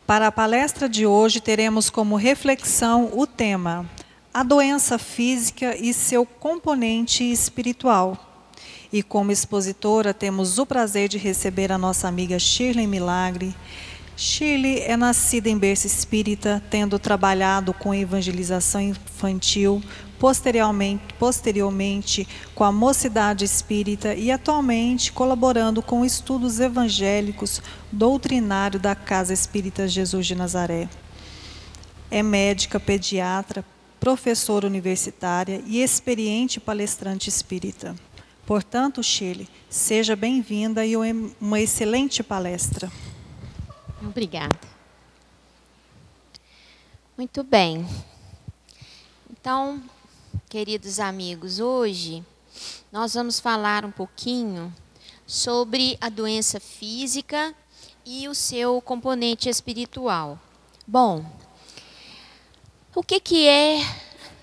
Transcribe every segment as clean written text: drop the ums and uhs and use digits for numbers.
Para a palestra de hoje, teremos como reflexão o tema A doença física e seu componente espiritual. E como expositora, temos o prazer de receber a nossa amiga Shirley Milagre. Shirley é nascida em berço espírita, tendo trabalhado com evangelização infantil, posteriormente com a mocidade espírita e atualmente colaborando com estudos evangélicos doutrinário da Casa Espírita Jesus de Nazaré. É médica, pediatra, professora universitária e experiente palestrante espírita. Portanto, Shirley, seja bem-vinda e uma excelente palestra. Obrigada. Muito bem. Então, queridos amigos, hoje nós vamos falar um pouquinho sobre a doença física e o seu componente espiritual. Bom, o que é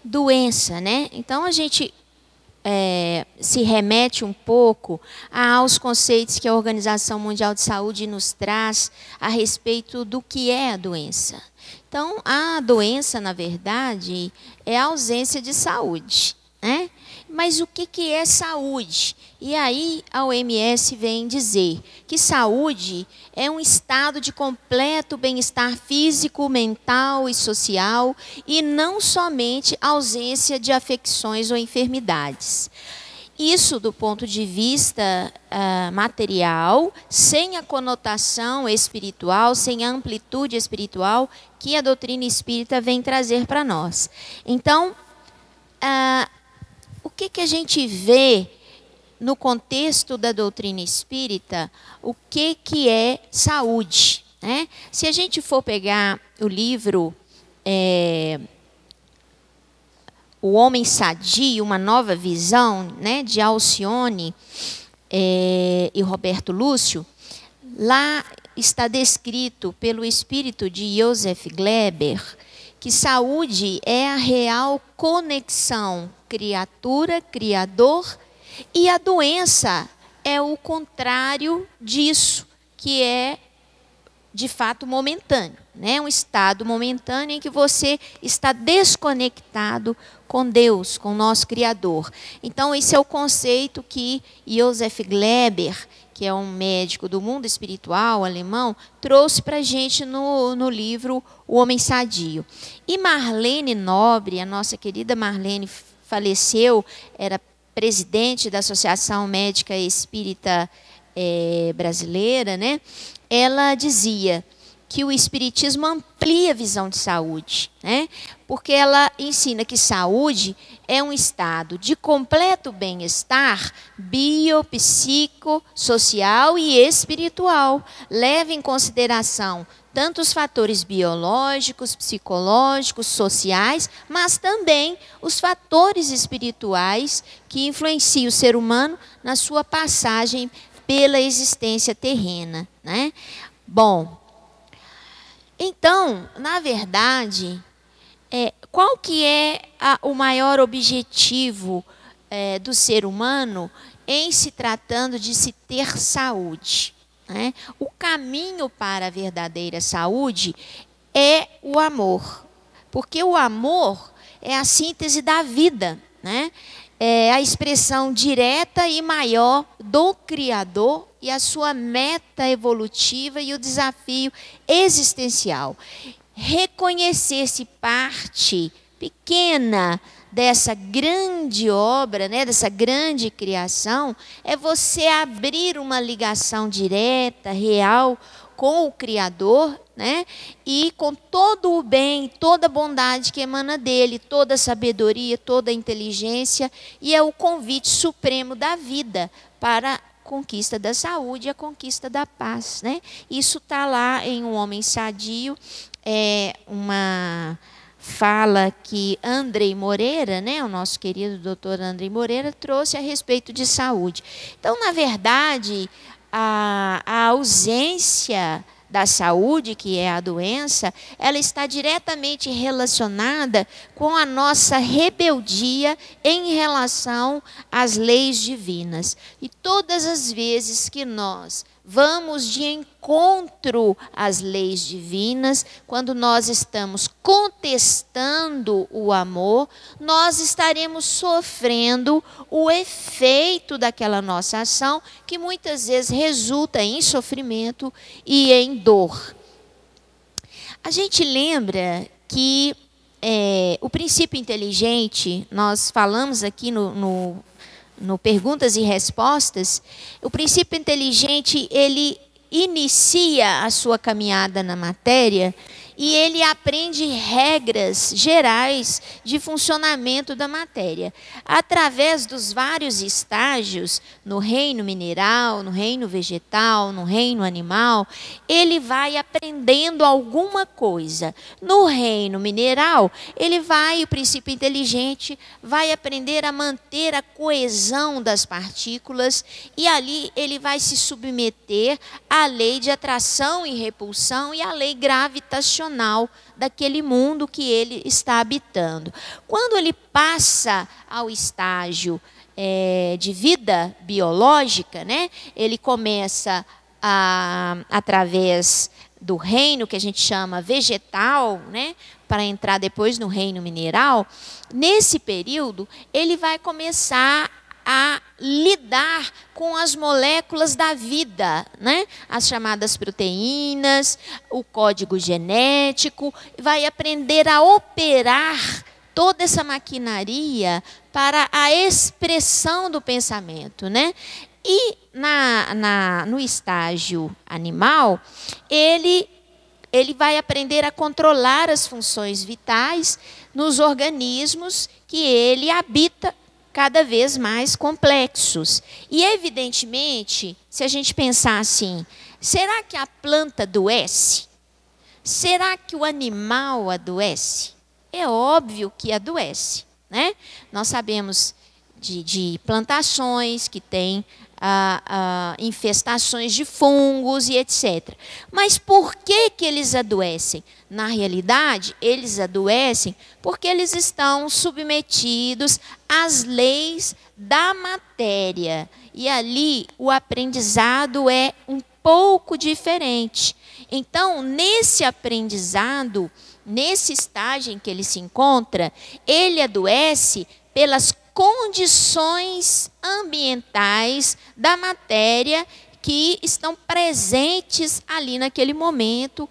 doença, né? Então, a gente se remete um pouco aos conceitos que a Organização Mundial de Saúde nos traz a respeito do que é a doença. Então, a doença, na verdade, é a ausência de saúde, né? Mas o que é saúde? E aí a OMS vem dizer que saúde é um estado de completo bem-estar físico, mental e social, e não somente ausência de afecções ou enfermidades. Isso do ponto de vista material, sem a conotação espiritual, sem a amplitude espiritual que a doutrina espírita vem trazer para nós. Então, o que a gente vê no contexto da doutrina espírita, o que é saúde, né? Se a gente for pegar o livro O Homem Sadio, Uma Nova Visão, né, de Alcione e Roberto Lúcio, lá está descrito pelo espírito de Joseph Gleber que saúde é a real conexão criatura-criador, e a doença é o contrário disso, que é, de fato, momentâneo, né? Um estado momentâneo em que você está desconectado com Deus, com o nosso Criador. Então, esse é o conceito que Joseph Gleber, que é um médico do mundo espiritual alemão, trouxe para a gente no livro O Homem Sadio. E Marlene Nobre, a nossa querida Marlene, faleceu, era presidente da Associação Médica Espírita Brasileira, né? Ela dizia que o Espiritismo amplia a visão de saúde, né? Porque ela ensina que saúde é um estado de completo bem-estar bio, psico, social e espiritual. Leva em consideração tanto os fatores biológicos, psicológicos, sociais, mas também os fatores espirituais que influenciam o ser humano na sua passagem pela existência terrena, né? Bom, então, na verdade, qual que é o maior objetivo do ser humano em se tratando de se ter saúde, né? O caminho para a verdadeira saúde é o amor, porque o amor é a síntese da vida, né? É a expressão direta e maior do Criador e a sua meta evolutiva e o desafio existencial. Reconhecer-se parte pequena dessa grande obra, né, dessa grande criação, é você abrir uma ligação direta, real, com o Criador, né, e com todo o bem, toda a bondade que emana dele, toda a sabedoria, toda a inteligência, e é o convite supremo da vida para a conquista da saúde e a conquista da paz, né? Isso está lá em Um Homem Sadio, uma fala que Andrei Moreira, né, o nosso querido doutor Andrei Moreira, trouxe a respeito de saúde. Então, na verdade, a ausência da saúde, que é a doença, ela está diretamente relacionada com a nossa rebeldia em relação às leis divinas. E todas as vezes que nós vamos de encontro às leis divinas, quando nós estamos contestando o amor, nós estaremos sofrendo o efeito daquela nossa ação, que muitas vezes resulta em sofrimento e em dor. A gente lembra que o princípio inteligente, nós falamos aqui no Perguntas e Respostas, o princípio inteligente, ele inicia a sua caminhada na matéria e ele aprende regras gerais de funcionamento da matéria. Através dos vários estágios, no reino mineral, no reino vegetal, no reino animal, ele vai aprendendo alguma coisa. No reino mineral, o princípio inteligente vai aprender a manter a coesão das partículas e ali ele vai se submeter à lei de atração e repulsão e à lei gravitacional daquele mundo que ele está habitando. Quando ele passa ao estágio de vida biológica, né, ele começa através do reino que a gente chama vegetal, né, para entrar depois no reino mineral. Nesse período, ele vai começar a lidar com as moléculas da vida, né? As chamadas proteínas, o código genético, vai aprender a operar toda essa maquinaria para a expressão do pensamento, né? E no estágio animal, ele vai aprender a controlar as funções vitais nos organismos que ele habita, cada vez mais complexos. E, evidentemente, se a gente pensar assim, será que a planta adoece? Será que o animal adoece? É óbvio que adoece, né? Nós sabemos de plantações que têm infestações de fungos e etc. Mas por que eles adoecem? Na realidade, eles adoecem porque eles estão submetidos às leis da matéria. E ali o aprendizado é um pouco diferente. Então, nesse aprendizado, nesse estágio em que ele se encontra, ele adoece pelas condições ambientais da matéria que estão presentes ali naquele momento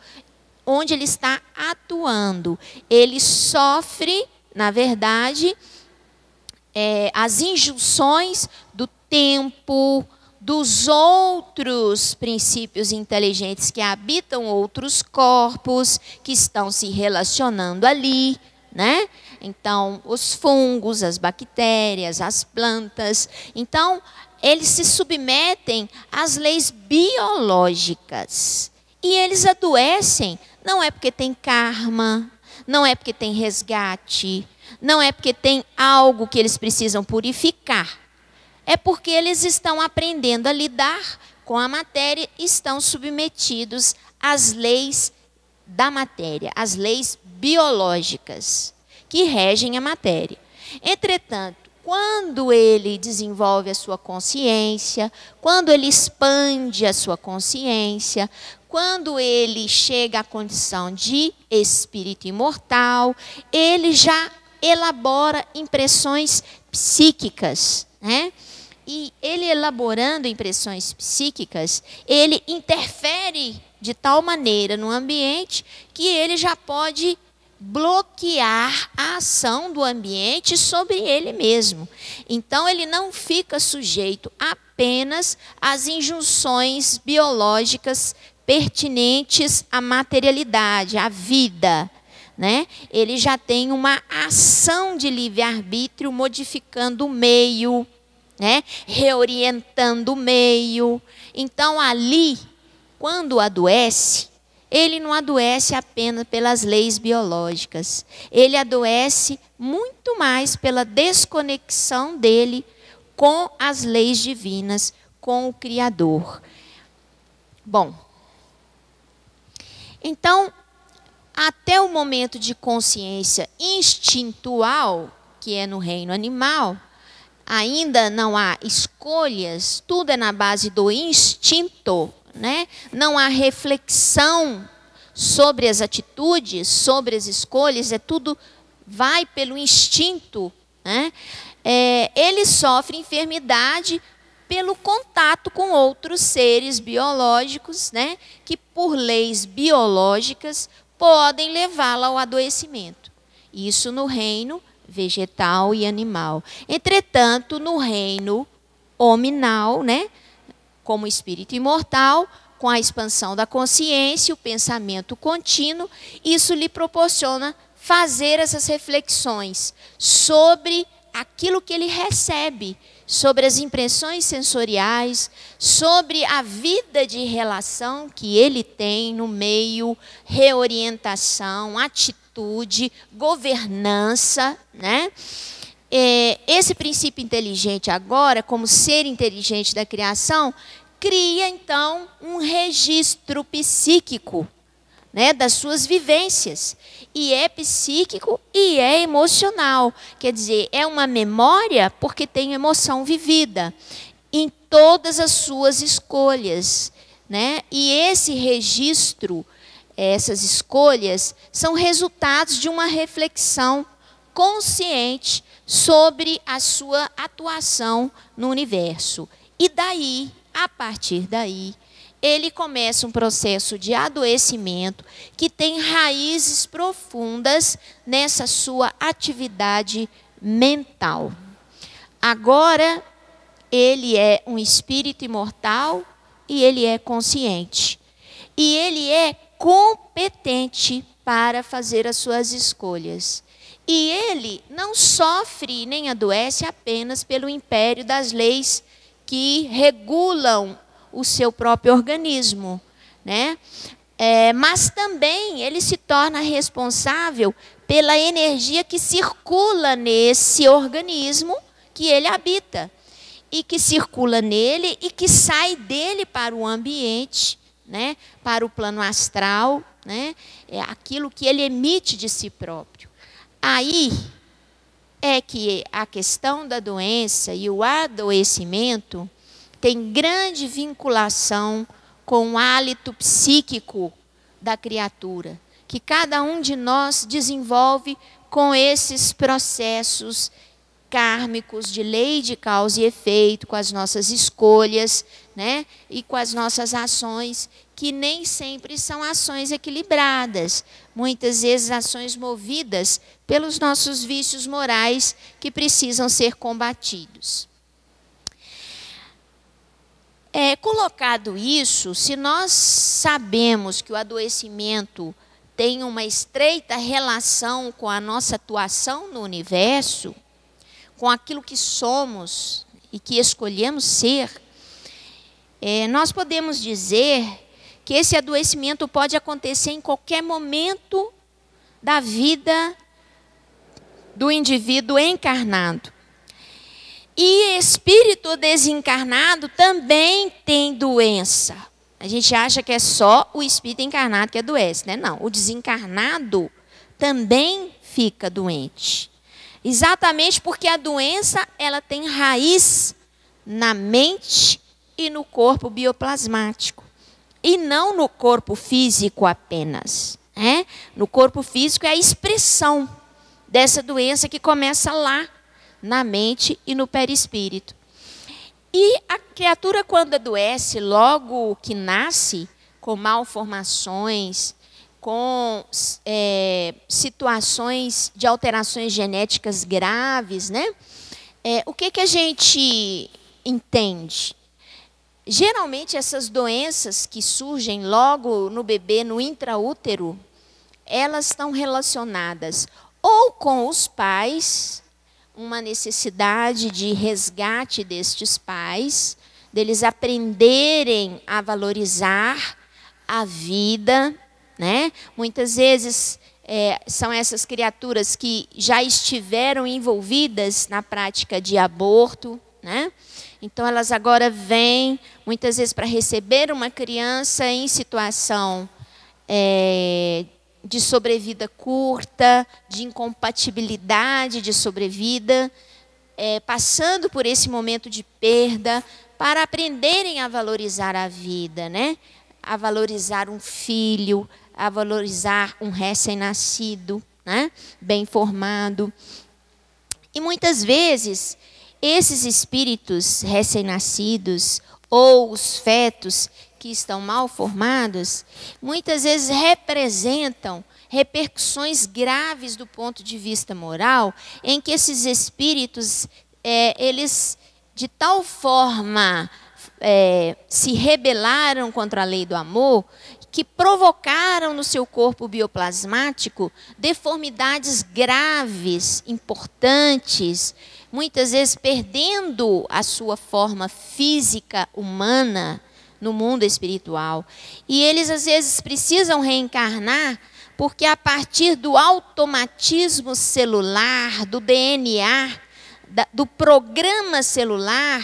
onde ele está atuando. Ele sofre, na verdade, as injunções do tempo, dos outros princípios inteligentes que habitam outros corpos, que estão se relacionando ali, né? Então, os fungos, as bactérias, as plantas. Então, eles se submetem às leis biológicas. E eles adoecem, não é porque tem karma, não é porque tem resgate, não é porque tem algo que eles precisam purificar. É porque eles estão aprendendo a lidar com a matéria e estão submetidos às leis da matéria, às leis biológicas que regem a matéria. Entretanto, quando ele desenvolve a sua consciência, quando ele expande a sua consciência, quando ele chega à condição de espírito imortal, ele já elabora impressões psíquicas, né? E ele elaborando impressões psíquicas, ele interfere de tal maneira no ambiente que ele já pode bloquear a ação do ambiente sobre ele mesmo. Então, ele não fica sujeito apenas às injunções biológicas pertinentes à materialidade, à vida, né? Ele já tem uma ação de livre-arbítrio modificando o meio, né? Reorientando o meio. Então, ali, quando adoece, ele não adoece apenas pelas leis biológicas. Ele adoece muito mais pela desconexão dele com as leis divinas, com o Criador. Bom, então, até o momento de consciência instintual, que é no reino animal, ainda não há escolhas, tudo é na base do instinto, né? Não há reflexão sobre as atitudes, sobre as escolhas, tudo vai pelo instinto, né? Ele sofre enfermidade pelo contato com outros seres biológicos, né? Que por leis biológicas podem levá-lo ao adoecimento. Isso no reino vegetal e animal. Entretanto, no reino hominal, né? Como espírito imortal, com a expansão da consciência, o pensamento contínuo, isso lhe proporciona fazer essas reflexões sobre aquilo que ele recebe, sobre as impressões sensoriais, sobre a vida de relação que ele tem no meio, reorientação, atitude, governança, né? Esse princípio inteligente agora, como ser inteligente da criação, cria então um registro psíquico, né, das suas vivências. E é psíquico e é emocional. Quer dizer, é uma memória porque tem emoção vivida em todas as suas escolhas, né? E esse registro, essas escolhas, são resultados de uma reflexão consciente sobre a sua atuação no universo. E daí, a partir daí, ele começa um processo de adoecimento que tem raízes profundas nessa sua atividade mental. Agora, ele é um espírito imortal e ele é consciente. E ele é competente para fazer as suas escolhas. E ele não sofre nem adoece apenas pelo império das leis que regulam o seu próprio organismo, né? Mas também ele se torna responsável pela energia que circula nesse organismo que ele habita, e que circula nele e que sai dele para o ambiente, né? Para o plano astral, né? É aquilo que ele emite de si próprio. Aí é que a questão da doença e o adoecimento tem grande vinculação com o hálito psíquico da criatura, que cada um de nós desenvolve com esses processos kármicos de lei de causa e efeito, com as nossas escolhas, né? E com as nossas ações, que nem sempre são ações equilibradas, muitas vezes ações movidas pelos nossos vícios morais que precisam ser combatidos. Colocado isso, se nós sabemos que o adoecimento tem uma estreita relação com a nossa atuação no universo, com aquilo que somos e que escolhemos ser, nós podemos dizer que esse adoecimento pode acontecer em qualquer momento da vida do indivíduo encarnado. E espírito desencarnado também tem doença. A gente acha que é só o espírito encarnado que adoece, né? Não, o desencarnado também fica doente. Exatamente porque a doença ela tem raiz na mente e no corpo bioplasmático. E não no corpo físico apenas. No corpo físico é a expressão dessa doença que começa lá, na mente e no perispírito. E a criatura, quando adoece, logo que nasce, com malformações, com situações de alterações genéticas graves, né? O que a gente entende? Geralmente, essas doenças que surgem logo no bebê, no intraútero, elas estão relacionadas ou com os pais, uma necessidade de resgate destes pais, deles aprenderem a valorizar a vida, né? Muitas vezes são essas criaturas que já estiveram envolvidas na prática de aborto, né? Então elas agora vêm, muitas vezes, para receber uma criança em situação de sobrevida curta, de incompatibilidade de sobrevida, passando por esse momento de perda, para aprenderem a valorizar a vida, né? A valorizar um filho, a valorizar um recém-nascido, né? Bem formado. E muitas vezes, esses espíritos recém-nascidos ou os fetos que estão mal formados, muitas vezes representam repercussões graves do ponto de vista moral, em que esses espíritos, eles de tal forma se rebelaram contra a lei do amor, que provocaram no seu corpo bioplasmático deformidades graves, importantes, muitas vezes perdendo a sua forma física humana no mundo espiritual. E eles às vezes precisam reencarnar, porque a partir do automatismo celular, do DNA, do programa celular,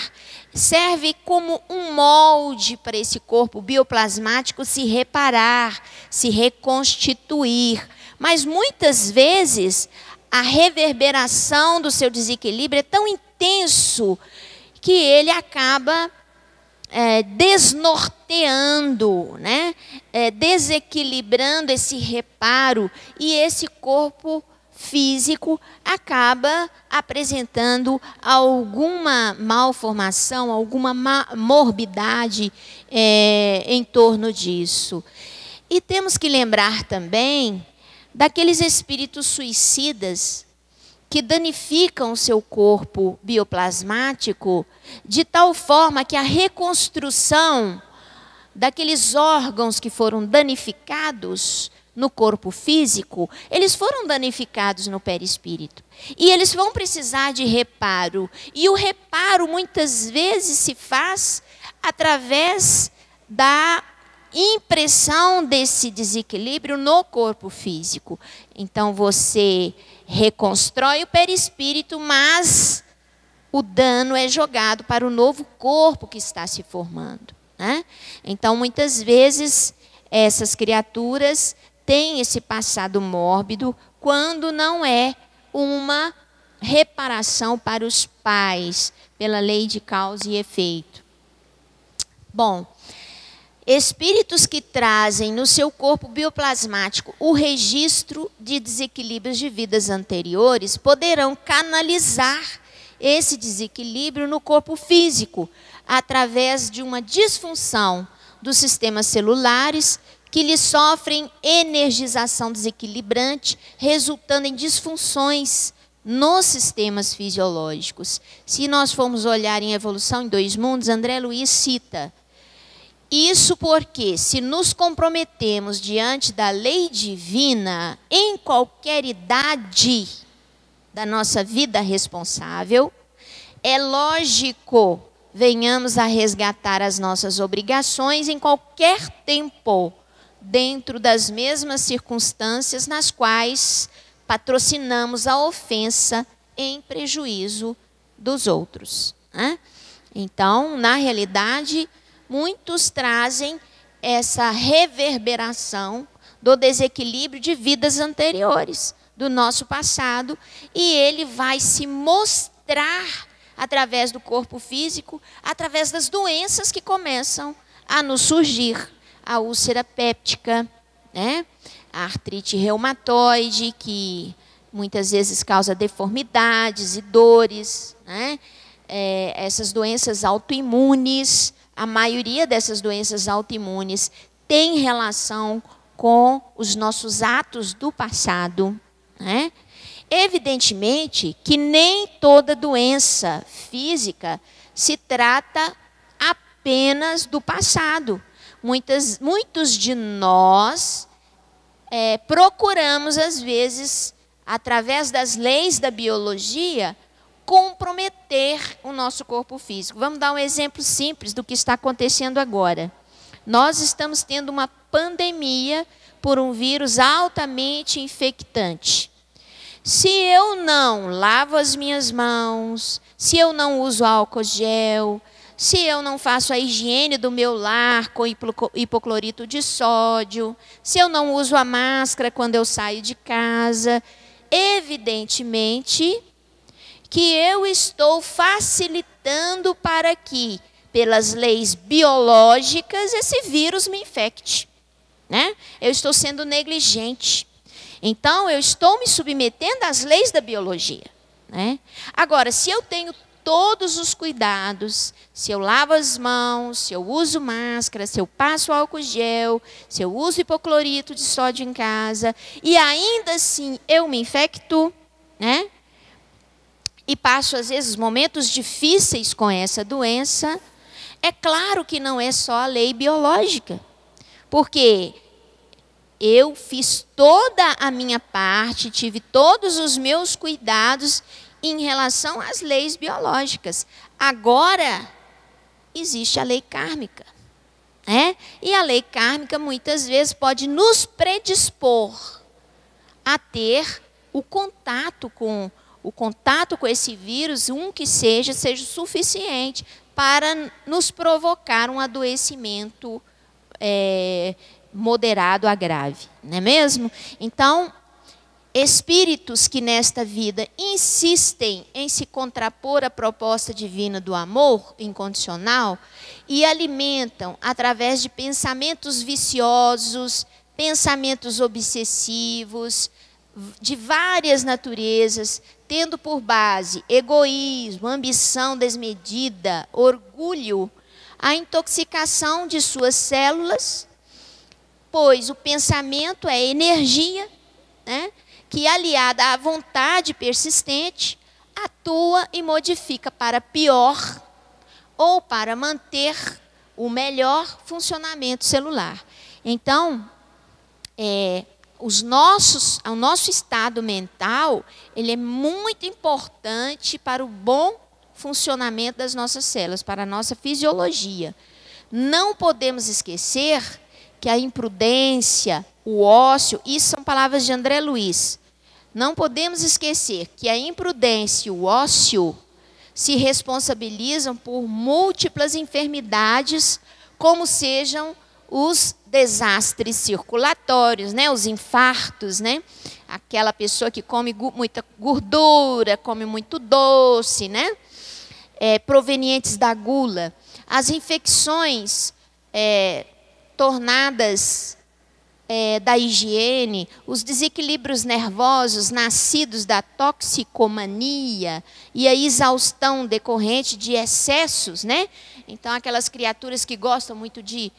serve como um molde para esse corpo bioplasmático se reparar, se reconstituir. Mas muitas vezes a reverberação do seu desequilíbrio é tão intenso que ele acaba desnorteando, né? Desequilibrando esse reparo, e esse corpo físico acaba apresentando alguma malformação, alguma morbidade em torno disso. E temos que lembrar também daqueles espíritos suicidas que danificam o seu corpo bioplasmático de tal forma que a reconstrução daqueles órgãos que foram danificados no corpo físico, eles foram danificados no perispírito. E eles vão precisar de reparo. E o reparo muitas vezes se faz através da impressão desse desequilíbrio no corpo físico. Então você reconstrói o perispírito, mas o dano é jogado para o novo corpo que está se formando, né? Então, muitas vezes, essas criaturas têm esse passado mórbido quando não é uma reparação para os pais, pela lei de causa e efeito. Bom, espíritos que trazem no seu corpo bioplasmático o registro de desequilíbrios de vidas anteriores poderão canalizar esse desequilíbrio no corpo físico através de uma disfunção dos sistemas celulares que lhe sofrem energização desequilibrante, resultando em disfunções nos sistemas fisiológicos. Se nós formos olhar em Evolução em Dois Mundos, André Luiz cita: isso porque, se nos comprometemos diante da lei divina, em qualquer idade da nossa vida responsável, é lógico venhamos a resgatar as nossas obrigações em qualquer tempo, dentro das mesmas circunstâncias nas quais patrocinamos a ofensa em prejuízo dos outros, né? Então, na realidade, muitos trazem essa reverberação do desequilíbrio de vidas anteriores, do nosso passado, e ele vai se mostrar através do corpo físico, através das doenças que começam a nos surgir. A úlcera péptica, né? A artrite reumatoide, que muitas vezes causa deformidades e dores, né? Essas doenças autoimunes, a maioria dessas doenças autoimunes tem relação com os nossos atos do passado, né? Evidentemente que nem toda doença física se trata apenas do passado. Muitos de nós procuramos, às vezes, através das leis da biologia, comprometer o nosso corpo físico. Vamos dar um exemplo simples do que está acontecendo agora. Nós estamos tendo uma pandemia por um vírus altamente infectante. Se eu não lavo as minhas mãos, se eu não uso álcool gel, se eu não faço a higiene do meu lar com hipoclorito de sódio, se eu não uso a máscara quando eu saio de casa, evidentemente que eu estou facilitando para que pelas leis biológicas, esse vírus me infecte, né? Eu estou sendo negligente. Então, eu estou me submetendo às leis da biologia, né? Agora, se eu tenho todos os cuidados, se eu lavo as mãos, se eu uso máscara, se eu passo álcool gel, se eu uso hipoclorito de sódio em casa, e ainda assim eu me infecto, né? E passo, às vezes, momentos difíceis com essa doença, é claro que não é só a lei biológica, porque eu fiz toda a minha parte, tive todos os meus cuidados em relação às leis biológicas. Agora, existe a lei kármica, né? E a lei kármica, muitas vezes, pode nos predispor a ter o contato com esse vírus, que seja suficiente para nos provocar um adoecimento moderado a grave, não é mesmo? Então, espíritos que nesta vida insistem em se contrapor à proposta divina do amor incondicional e alimentam através de pensamentos viciosos, pensamentos obsessivos, de várias naturezas, tendo por base egoísmo, ambição desmedida, orgulho, a intoxicação de suas células, pois o pensamento é energia, né, que, aliada à vontade persistente, atua e modifica para pior ou para manter o melhor funcionamento celular. Então, o nosso estado mental, ele é muito importante para o bom funcionamento das nossas células, para a nossa fisiologia. Não podemos esquecer que a imprudência, o ócio, isso são palavras de André Luiz. Não podemos esquecer que a imprudência e o ócio se responsabilizam por múltiplas enfermidades, como sejam os desastres circulatórios, né? Os infartos, né? Aquela pessoa que come muita gordura, come muito doce, né? Provenientes da gula. As infecções tornadas da higiene, os desequilíbrios nervosos nascidos da toxicomania e a exaustão decorrente de excessos, né? Então, aquelas criaturas que gostam muito de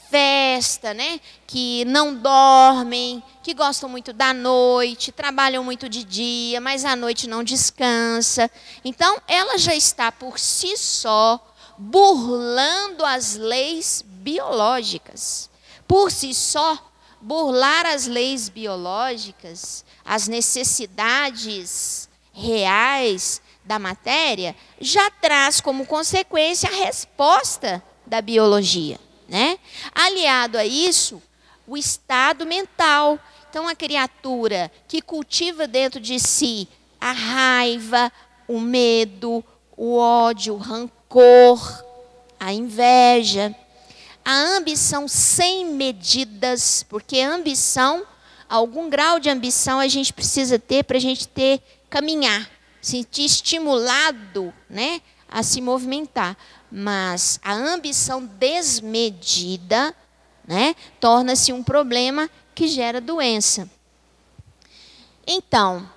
festa, né? Que não dormem, que gostam muito da noite, trabalham muito de dia, mas à noite não descansa. Então, ela já está por si só burlando as leis biológicas. Por si só, burlar as leis biológicas, as necessidades reais da matéria, já traz como consequência a resposta da biologia, né? Aliado a isso, o estado mental. Então, a criatura que cultiva dentro de si a raiva, o medo, o ódio, o rancor, a inveja, a ambição sem medidas, porque a ambição, algum grau de ambição a gente precisa ter para a gente caminhar, sentir estimulado, né, a se movimentar. Mas a ambição desmedida, né, torna-se um problema que gera doença. Então,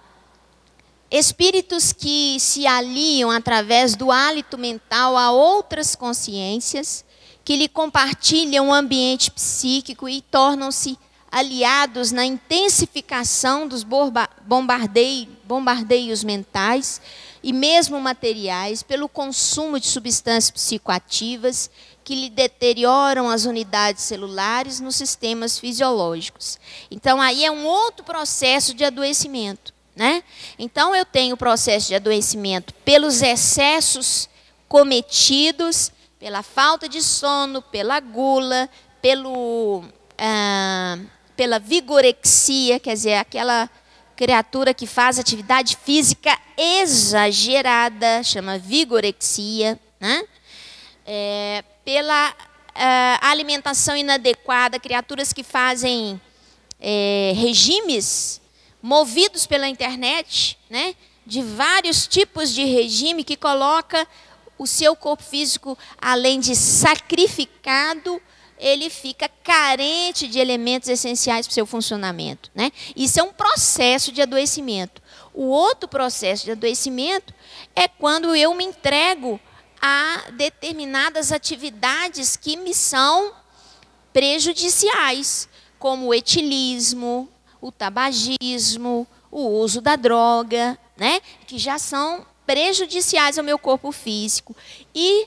espíritos que se aliam através do hálito mental a outras consciências, que lhe compartilham o ambiente psíquico e tornam-se aliados na intensificação dos bombardeios mentais e mesmo materiais, pelo consumo de substâncias psicoativas que lhe deterioram as unidades celulares nos sistemas fisiológicos. Então, aí é um outro processo de adoecimento, né? Então, eu tenho o processo de adoecimento pelos excessos cometidos, pela falta de sono, pela gula, pela vigorexia, quer dizer, aquela criatura que faz atividade física exagerada, chama vigorexia, né? Pela alimentação inadequada, criaturas que fazem regimes movidos pela internet, né? De vários tipos de regime que coloca o seu corpo físico, além de sacrificado, ele fica carente de elementos essenciais para o seu funcionamento, né? Isso é um processo de adoecimento. O outro processo de adoecimento é quando eu me entrego a determinadas atividades que me são prejudiciais, como o etilismo, o tabagismo, o uso da droga, né? Que já são prejudiciais ao meu corpo físico e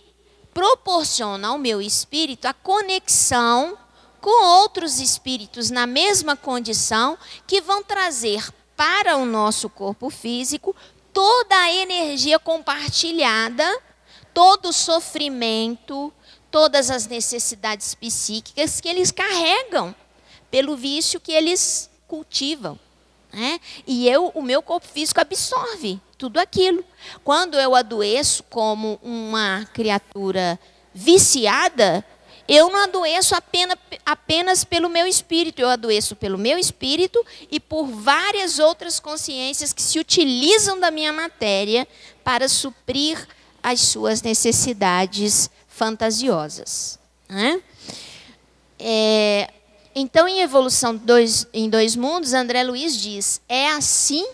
proporciona ao meu espírito a conexão com outros espíritos na mesma condição, que vão trazer para o nosso corpo físico toda a energia compartilhada, todo o sofrimento, todas as necessidades psíquicas que eles carregam pelo vício que eles cultivam, né? E o meu corpo físico absorve tudo aquilo. Quando eu adoeço como uma criatura viciada, eu não adoeço apenas pelo meu espírito, eu adoeço pelo meu espírito e por várias outras consciências que se utilizam da minha matéria para suprir as suas necessidades fantasiosas, né? Então, em Evolução em Dois Mundos, André Luiz diz: é assim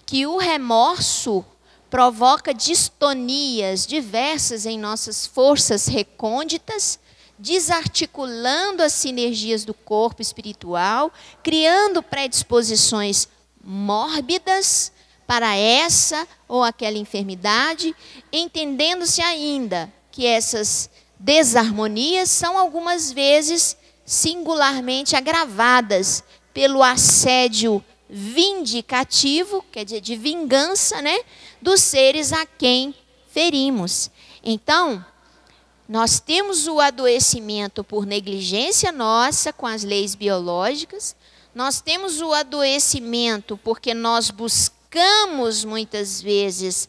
que o remorso provoca distonias diversas em nossas forças recônditas, desarticulando as sinergias do corpo espiritual, criando predisposições mórbidas para essa ou aquela enfermidade, entendendo-se ainda que essas desarmonias são algumas vezes singularmente agravadas pelo assédio vindicativo, quer dizer, de vingança, né, dos seres a quem ferimos. Então, nós temos o adoecimento por negligência nossa com as leis biológicas, nós temos o adoecimento porque nós buscamos muitas vezes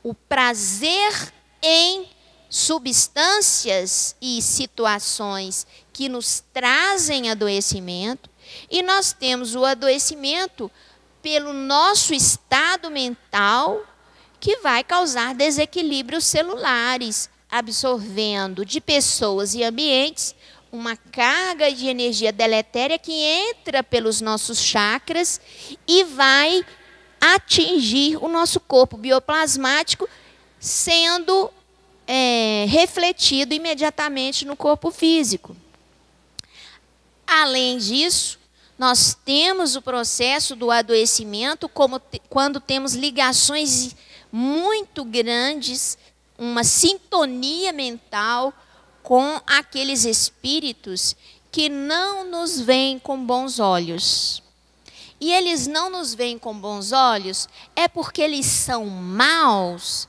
o prazer em substâncias e situações que nos trazem adoecimento, e nós temos o adoecimento pelo nosso estado mental, que vai causar desequilíbrios celulares, absorvendo de pessoas e ambientes uma carga de energia deletéria que entra pelos nossos chakras e vai atingir o nosso corpo bioplasmático, sendo refletido imediatamente no corpo físico. Além disso, nós temos o processo do adoecimento quando temos ligações muito grandes, uma sintonia mental com aqueles espíritos que não nos veem com bons olhos. E eles não nos veem com bons olhos é porque eles são maus?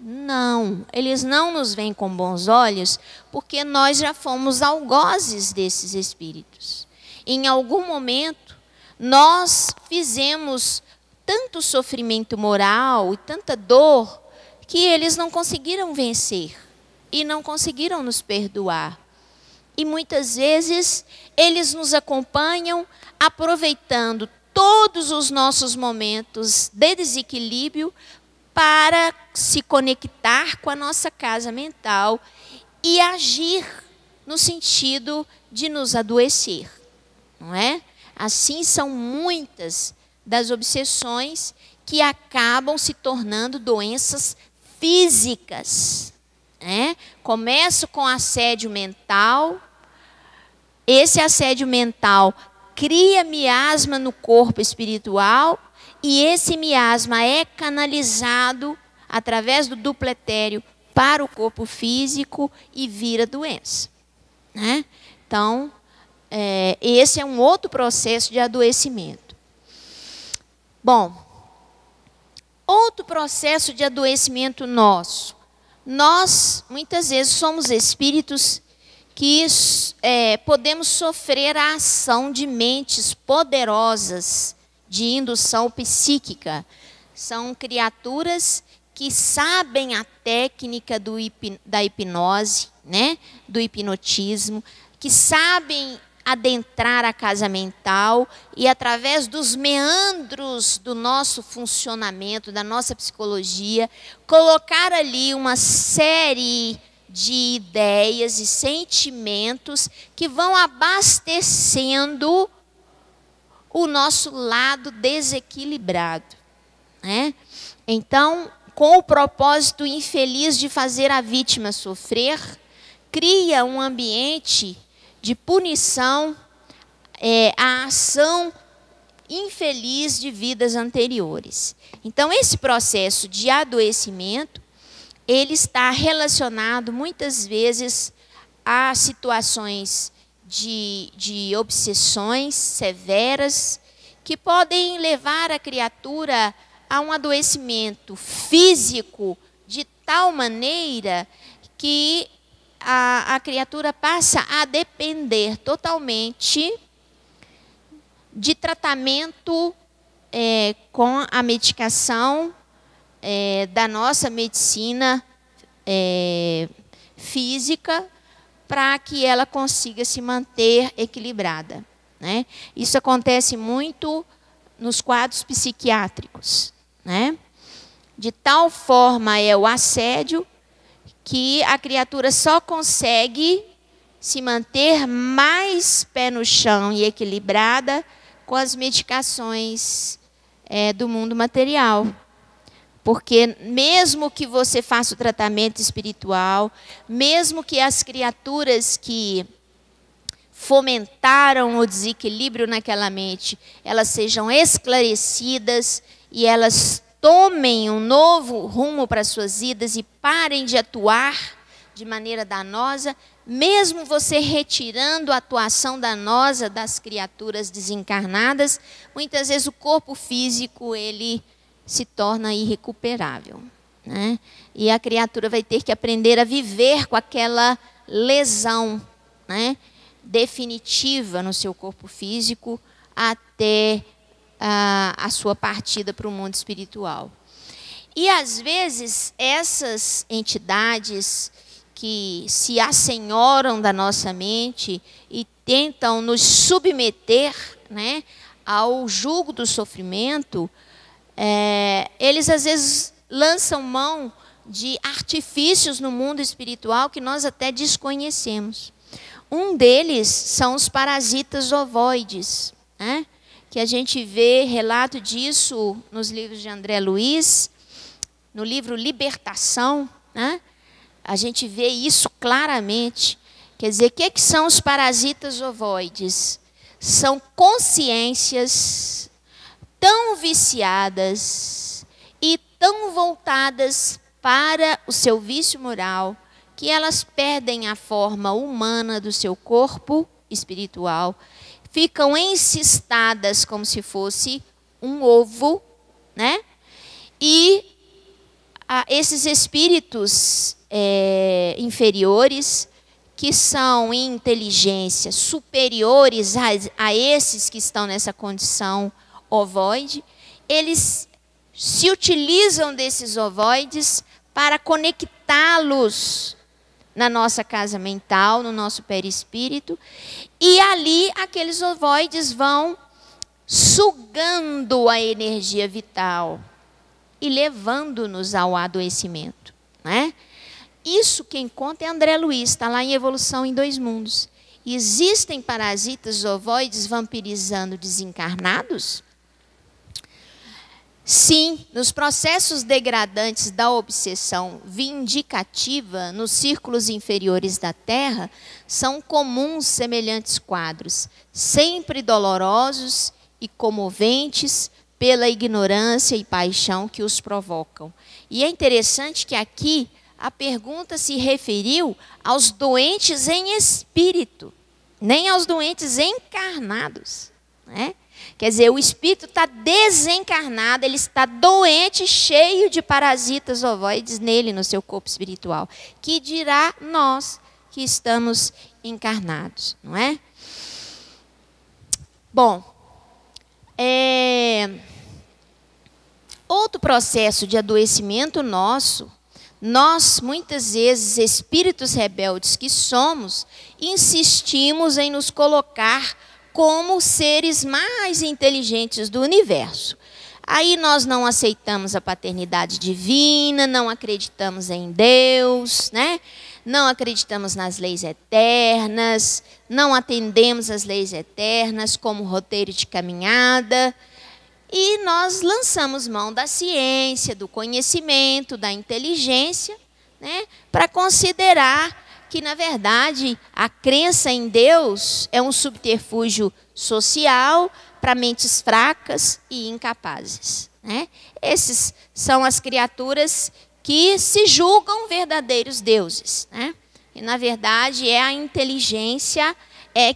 Não, eles não nos veem com bons olhos porque nós já fomos algozes desses espíritos. Em algum momento, nós fizemos tanto sofrimento moral e tanta dor que eles não conseguiram vencer e não conseguiram nos perdoar. E muitas vezes eles nos acompanham aproveitando todos os nossos momentos de desequilíbrio para se conectar com a nossa casa mental e agir no sentido de nos adoecer, não é? Assim são muitas das obsessões que acabam se tornando doenças físicas, né? Começo com assédio mental, esse assédio mental cria miasma no corpo espiritual, e esse miasma é canalizado através do duplo etéreo para o corpo físico e vira doença, né? Então, esse é um outro processo de adoecimento. Bom, outro processo de adoecimento nosso. Nós, muitas vezes, somos espíritos que podemos sofrer a ação de mentes poderosas de indução psíquica. São criaturas que sabem a técnica da hipnose, né? Do hipnotismo, que sabem adentrar a casa mental e, através dos meandros do nosso funcionamento, da nossa psicologia, colocar ali uma série de ideias e sentimentos que vão abastecendo o nosso lado desequilibrado, né? Então, com o propósito infeliz de fazer a vítima sofrer, cria um ambiente de punição à ação infeliz de vidas anteriores. Então, esse processo de adoecimento, ele está relacionado muitas vezes a situações de obsessões severas que podem levar a criatura a um adoecimento físico de tal maneira que a criatura passa a depender totalmente de tratamento com a medicação da nossa medicina física, para que ela consiga se manter equilibrada, né? Isso acontece muito nos quadros psiquiátricos, né? De tal forma é o assédio que a criatura só consegue se manter mais pé no chão e equilibrada com as medicações do mundo material. Porque mesmo que você faça o tratamento espiritual, mesmo que as criaturas que fomentaram o desequilíbrio naquela mente, elas sejam esclarecidas e elas tomem um novo rumo para suas vidas e parem de atuar de maneira danosa, mesmo você retirando a atuação danosa das criaturas desencarnadas, muitas vezes o corpo físico, ele se torna irrecuperável, né? E a criatura vai ter que aprender a viver com aquela lesão, né, definitiva no seu corpo físico até a sua partida para o mundo espiritual. E às vezes essas entidades que se assenhoram da nossa mente e tentam nos submeter, né, ao jugo do sofrimento, eles às vezes lançam mão de artifícios no mundo espiritual que nós até desconhecemos. Um deles são os parasitas ovoides, né? Que a gente vê relato disso nos livros de André Luiz, no livro Libertação, né? A gente vê isso claramente. Quer dizer, o que são os parasitas ovoides? São consciências tão viciadas e tão voltadas para o seu vício moral, que elas perdem a forma humana do seu corpo espiritual, ficam encistadas como se fosse um ovo, né? E esses espíritos inferiores, que são em inteligência superiores a esses que estão nessa condição ovoide, eles se utilizam desses ovoides para conectá-los na nossa casa mental, no nosso perispírito, e ali aqueles ovoides vão sugando a energia vital e levando-nos ao adoecimento, né? Isso quem conta é André Luiz, está lá em Evolução em Dois Mundos. Existem parasitas ovoides vampirizando desencarnados? Sim, nos processos degradantes da obsessão vindicativa nos círculos inferiores da Terra, são comuns semelhantes quadros, sempre dolorosos e comoventes pela ignorância e paixão que os provocam. E é interessante que aqui a pergunta se referiu aos doentes em espírito, nem aos doentes encarnados, né? Quer dizer, o espírito está desencarnado, ele está doente, cheio de parasitas ovoides nele, no seu corpo espiritual. Que dirá nós que estamos encarnados, não é? Bom, outro processo de adoecimento nosso nós, muitas vezes, espíritos rebeldes que somos, insistimos em nos colocar como seres mais inteligentes do universo. Aí nós não aceitamos a paternidade divina, não acreditamos em Deus, né? Não acreditamos nas leis eternas, não atendemos às leis eternas como roteiro de caminhada. E nós lançamos mão da ciência, do conhecimento, da inteligência, né, para considerar que, na verdade, a crença em Deus é um subterfúgio social para mentes fracas e incapazes, né? Esses são as criaturas que se julgam verdadeiros deuses, né? E, na verdade, é a inteligência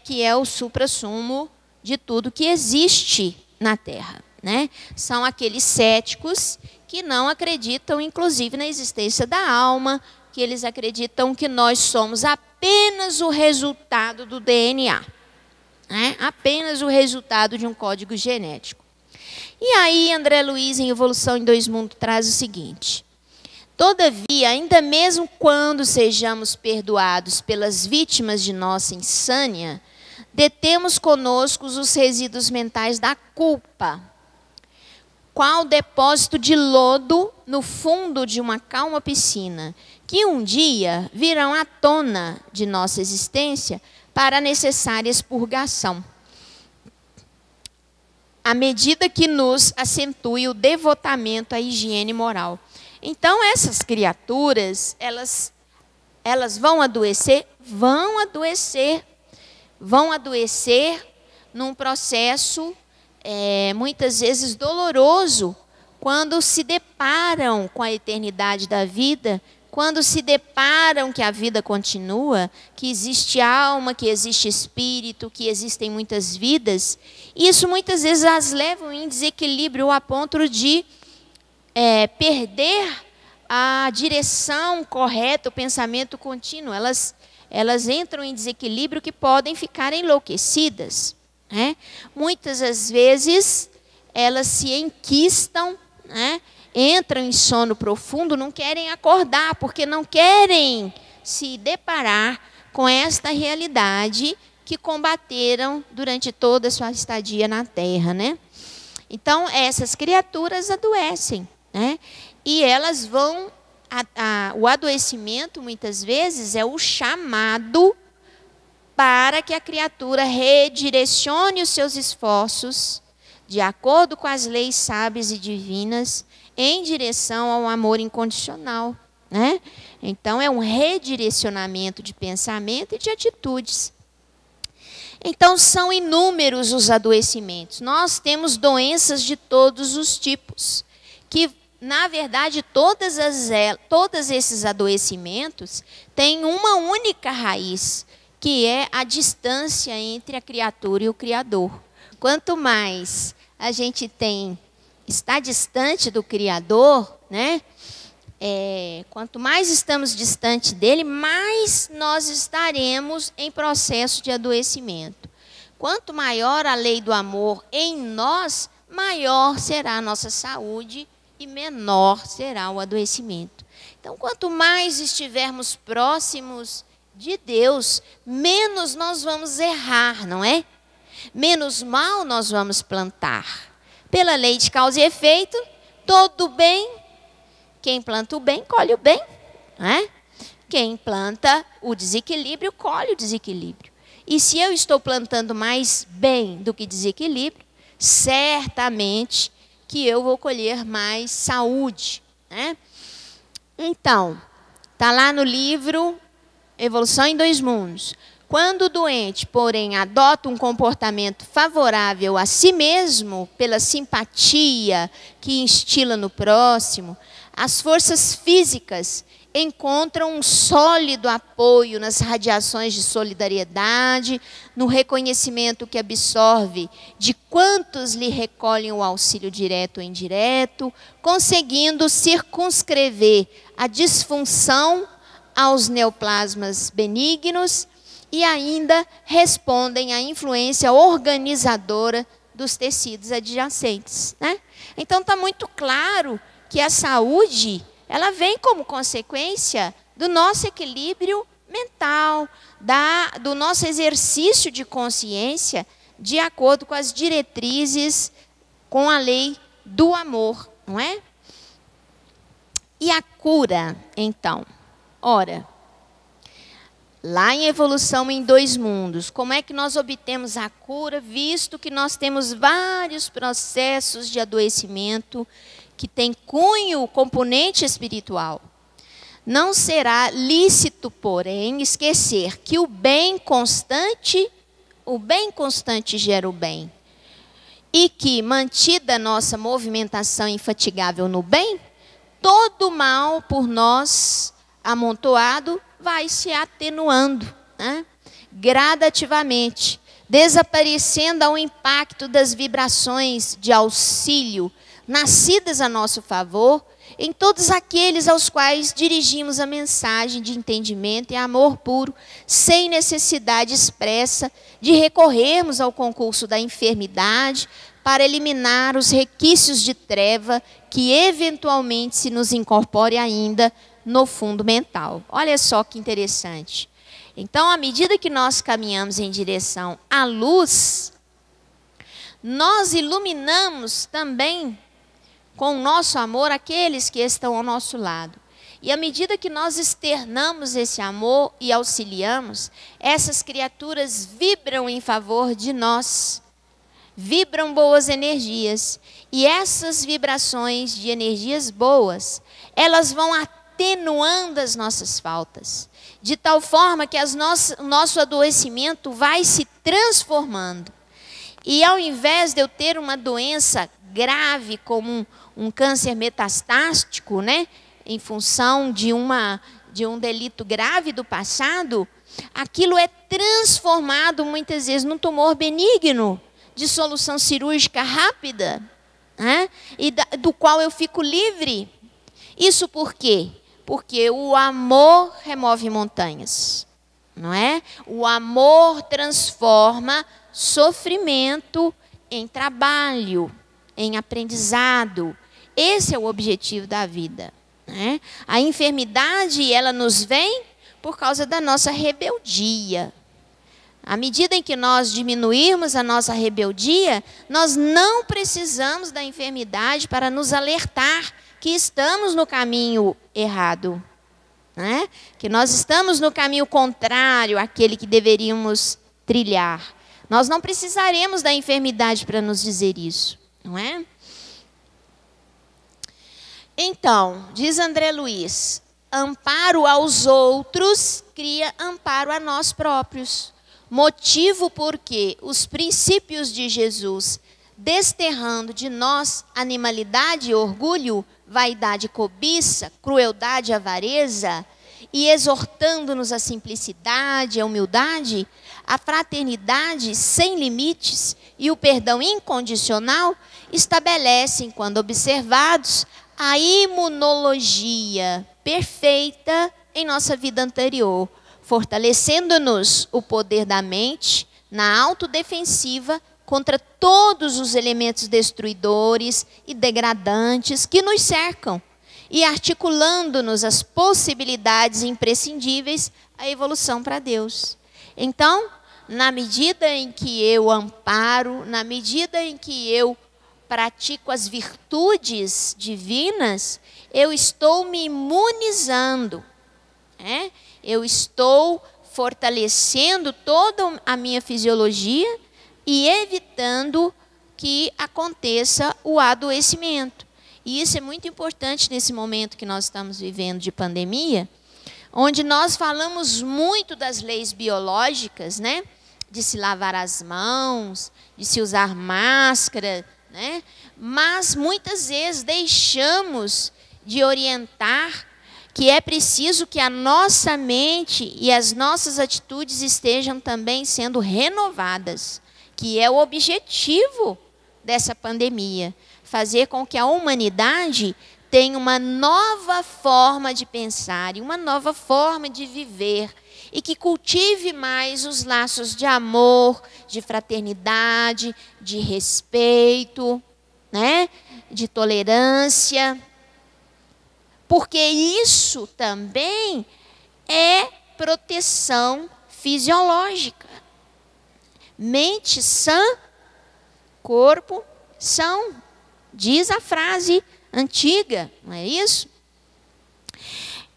que é o suprassumo de tudo que existe na Terra. Né? São aqueles céticos que não acreditam, inclusive, na existência da alma, que eles acreditam que nós somos apenas o resultado do DNA, né? Apenas o resultado de um código genético. E aí, André Luiz, em Evolução em Dois Mundos, traz o seguinte: todavia, ainda mesmo quando sejamos perdoados pelas vítimas de nossa insânia, detemos conosco os resíduos mentais da culpa, qual depósito de lodo no fundo de uma calma piscina, que um dia virão à tona de nossa existência para a necessária expurgação, à medida que nos acentue o devotamento à higiene moral. Então, essas criaturas, elas vão adoecer? Vão adoecer. Vão adoecer num processo muitas vezes doloroso, quando se deparam com a eternidade da vida, quando se deparam que a vida continua, que existe alma, que existe espírito, que existem muitas vidas. Isso muitas vezes as leva em desequilíbrio a ponto de perder a direção correta, o pensamento contínuo. Elas entram em desequilíbrio que podem ficar enlouquecidas. Muitas das vezes elas se enquistam, né? Entram em sono profundo, não querem acordar, porque não querem se deparar com esta realidade que combateram durante toda a sua estadia na Terra, né? Então, essas criaturas adoecem, né? E elas vão... o adoecimento, muitas vezes, é o chamado para que a criatura redirecione os seus esforços, de acordo com as leis sábias e divinas, em direção ao amor incondicional, né? Então, é um redirecionamento de pensamento e de atitudes. Então, são inúmeros os adoecimentos. Nós temos doenças de todos os tipos, que, na verdade, todos esses adoecimentos têm uma única raiz, que é a distância entre a criatura e o Criador. Quanto mais a gente está distante do Criador, né? Quanto mais estamos distante dele, mais nós estaremos em processo de adoecimento. Quanto maior a lei do amor em nós, maior será a nossa saúde e menor será o adoecimento. Então, quanto mais estivermos próximos de Deus, menos nós vamos errar, não é? Menos mal nós vamos plantar. Pela lei de causa e efeito, todo bem, quem planta o bem, colhe o bem, não é? Quem planta o desequilíbrio, colhe o desequilíbrio. E se eu estou plantando mais bem do que desequilíbrio, certamente que eu vou colher mais saúde, né? Então, está lá no livro Evolução em Dois Mundos. Quando o doente, porém, adota um comportamento favorável a si mesmo, pela simpatia que instila no próximo, as forças físicas encontram um sólido apoio nas radiações de solidariedade, no reconhecimento que absorve de quantos lhe recolhem o auxílio direto ou indireto, conseguindo circunscrever a disfunção aos neoplasmas benignos e ainda respondem à influência organizadora dos tecidos adjacentes, né? Então, está muito claro que a saúde ela vem como consequência do nosso equilíbrio mental, do nosso exercício de consciência, de acordo com as diretrizes, com a lei do amor, não é? E a cura, então? Ora, lá em Evolução em Dois Mundos, como é que nós obtemos a cura, visto que nós temos vários processos de adoecimento que tem cunho, componente espiritual? Não será lícito, porém, esquecer que o bem constante gera o bem. E que, mantida a nossa movimentação infatigável no bem, todo mal por nós amontoado vai se atenuando, né? Gradativamente, desaparecendo ao impacto das vibrações de auxílio nascidas a nosso favor, em todos aqueles aos quais dirigimos a mensagem de entendimento e amor puro, sem necessidade expressa de recorrermos ao concurso da enfermidade para eliminar os requisitos de treva que eventualmente se nos incorpore ainda no fundo mental. Olha só que interessante. Então, à medida que nós caminhamos em direção à luz, nós iluminamos também com o nosso amor aqueles que estão ao nosso lado. E à medida que nós externamos esse amor e auxiliamos, essas criaturas vibram em favor de nós, vibram boas energias. E essas vibrações de energias boas, elas vão atenuando as nossas faltas, de tal forma que o nosso adoecimento vai se transformando. E ao invés de eu ter uma doença grave, como um câncer metastático, né, em função de um delito grave do passado, aquilo é transformado muitas vezes num tumor benigno, de solução cirúrgica rápida, né, e do qual eu fico livre. Isso por quê? Porque o amor remove montanhas, não é? O amor transforma sofrimento em trabalho, em aprendizado. Esse é o objetivo da vida, né? A enfermidade, ela nos vem por causa da nossa rebeldia. À medida em que nós diminuirmos a nossa rebeldia, nós não precisamos da enfermidade para nos alertar que estamos no caminho errado, né? Que nós estamos no caminho contrário àquele que deveríamos trilhar. Nós não precisaremos da enfermidade para nos dizer isso, não é? Então, diz André Luiz, amparo aos outros cria amparo a nós próprios. Motivo porque os princípios de Jesus, desterrando de nós animalidade e orgulho, vaidade e cobiça, crueldade e avareza, e exortando-nos à simplicidade, à humildade, a fraternidade sem limites e o perdão incondicional, estabelecem, quando observados, a imunologia perfeita em nossa vida anterior, fortalecendo-nos o poder da mente na autodefensiva contra todos os elementos destruidores e degradantes que nos cercam, e articulando-nos as possibilidades imprescindíveis à evolução para Deus. Então, na medida em que eu amparo, na medida em que eu pratico as virtudes divinas, eu estou me imunizando, né? Eu estou fortalecendo toda a minha fisiologia e evitando que aconteça o adoecimento. E isso é muito importante nesse momento que nós estamos vivendo de pandemia, onde nós falamos muito das leis biológicas, né? De se lavar as mãos, de se usar máscara, né? Mas muitas vezes deixamos de orientar que é preciso que a nossa mente e as nossas atitudes estejam também sendo renovadas, que é o objetivo dessa pandemia, fazer com que a humanidade tenha uma nova forma de pensar e uma nova forma de viver, e que cultive mais os laços de amor, de fraternidade, de respeito, né? De tolerância, Porque isso também é proteção fisiológica. Mente sã, corpo são, diz a frase antiga, não é isso?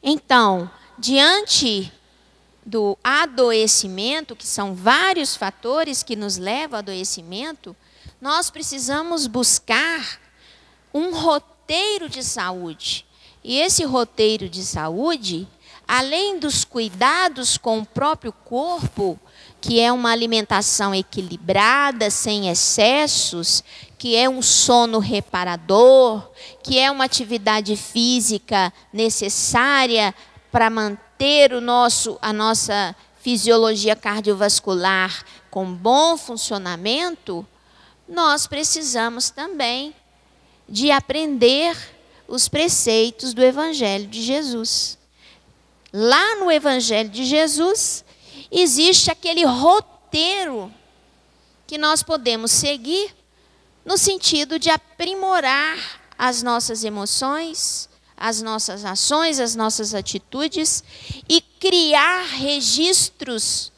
Então, diante do adoecimento, que são vários fatores que nos levam ao adoecimento, nós precisamos buscar um roteiro de saúde. E esse roteiro de saúde, além dos cuidados com o próprio corpo, que é uma alimentação equilibrada, sem excessos, que é um sono reparador, que é uma atividade física necessária para manter a nossa fisiologia cardiovascular com bom funcionamento, nós precisamos também de aprender os preceitos do Evangelho de Jesus. Lá no Evangelho de Jesus, existe aquele roteiro que nós podemos seguir no sentido de aprimorar as nossas emoções, as nossas ações, as nossas atitudes e criar registros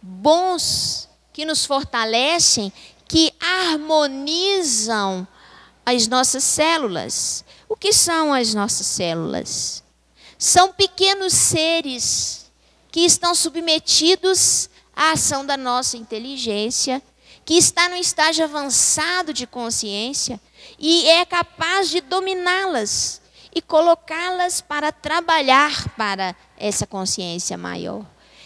bons que nos fortalecem, que harmonizam as nossas células. O que são as nossas células? São pequenos seres que estão submetidos à ação da nossa inteligência, que está no estágio avançado de consciência e é capaz de dominá-las e colocá-las para trabalhar para essa consciência maior.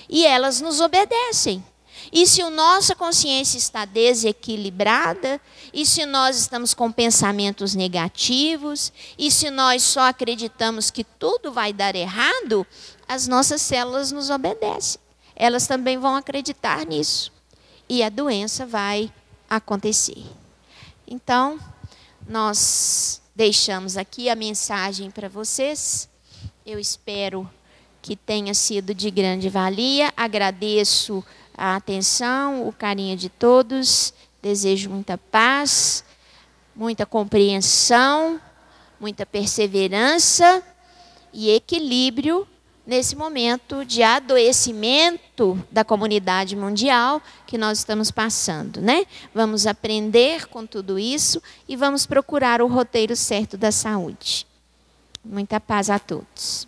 E elas nos obedecem. E se a nossa consciência está desequilibrada, e se nós estamos com pensamentos negativos, e se nós só acreditamos que tudo vai dar errado, as nossas células nos obedecem. Elas também vão acreditar nisso. E a doença vai acontecer. Então, nós deixamos aqui a mensagem para vocês. Eu espero que tenha sido de grande valia. Agradeço a atenção, o carinho de todos. Desejo muita paz, muita compreensão, muita perseverança e equilíbrio nesse momento de adoecimento da comunidade mundial que nós estamos passando, né? Vamos aprender com tudo isso e vamos procurar o roteiro certo da saúde. Muita paz a todos.